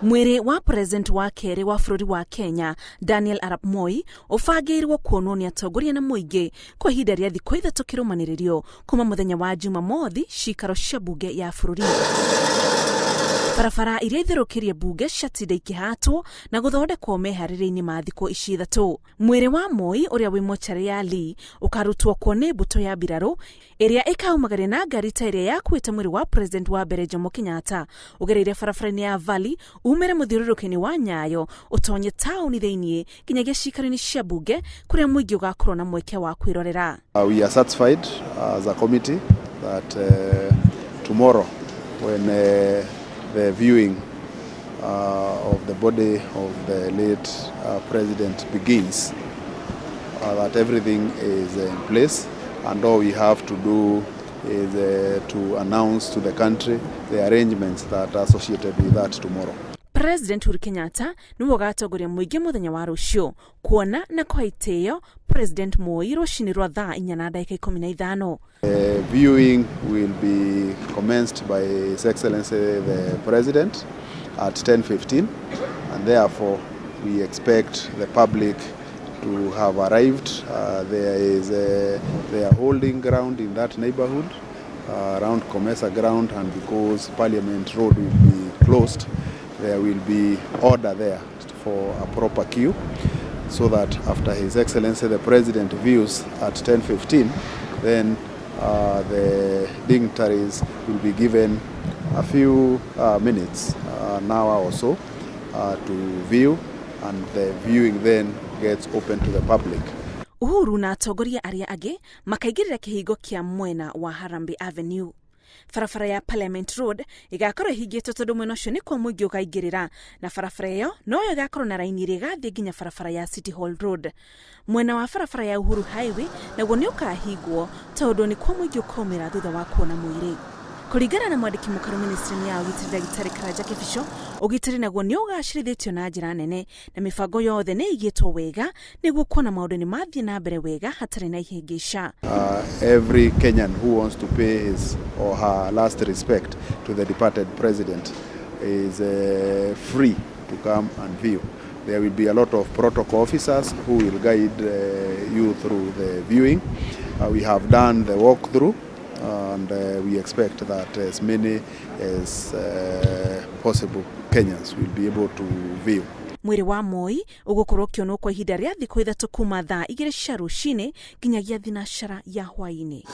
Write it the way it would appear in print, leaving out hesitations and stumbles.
Mwiri wa president wa keri wa bururi wa Kenya Daniel Arap Moi ufagirwo kuonwo ni atongoria na muingi kwa ihinda ria thikũ 3 kirumanirio kuma muthenya wa Jumamothi cikaro cia bunge ya bururi. Barabara iria itherukirie bunge ciatinda ikihatwo na guthondekwo meharĩrĩinĩ ma thikũ ici 3. Mwiri wa Moi uria wi mochari ya Lee ukarutwo kuo ni mbuto ya mbiraru iria ikaumagaria na ngari ta iria yakuĩte mwiri wa president wa mbere Jomo Kenyatta ugereire barabara-inĩ ya Valley umere muthiũrũrũkĩinĩ wa Nyayo utonye taũni thĩinĩ kinyagia cikaro-inĩ cia bunge kuria muingi ugakorwo na mweke wa kwirorera. We are satisfied as a committee that tomorrow when the viewing of the body of the late president begins, that everything is in place and all we have to do is to announce to the country the arrangements that are associated with that tomorrow. President Uhuru Kenyatta niwe ugatongoria muingi muthenya wa rucio kuona na kwa itĩo President Moi rucinĩ rwa thaa 4:15. Viewing will be commenced by His Excellency the President at 10:15 and therefore we expect the public to have arrived. They are holding ground in that neighborhood around Comesa ground, and because Parliament Road will be closed, there will be order there for a proper queue, so that after His Excellency the President views at 10:15, then the dignitaries will be given a few minutes, an hour or so, to view, and the viewing then gets open to the public. Uhuru na atongoria aria age makaigirira kihingo kia mwena wa Harambee Avenue. Barabara ya Parliament Road igakorwo ihingĩtwo tondu mwena ucio ni kwa muingi ukaingĩrĩra, na barabara iyo no igakorwo na raini ĩrĩa ĩgathiĩ nginya barabara ya City Hall Road. Mwena wa barabara ya Uhuru Highway naguo ni ukahingwo tondu ni kwa muingi ukaumĩra thutha wa kuona mwiri. Kuringana na mwandiki mukuru ministry ya ugitĩri Gitari Karanja Kibisho, ugitĩri naguo ni ugacirithĩtio na njĩra nene na mibango yothe ni igĩtwo wega nĩguo kuona maũndũ ni mathiĩ na mbere wega hatarĩ na ihĩngĩca. Every Kenyan who wants to pay his or her last respect to the departed president is free to come and view. There will be a lot of protocol officers who will guide you through the viewing. We have done the walkthrough, and we expect that as many as possible Kenyans will be able to view. Mwiri wa Moi ugukorwo kionwo kwa ihinda ria thikũ 3 kuma thaa 2 cia rucinĩ nginyagia thinacara ya hwainĩ.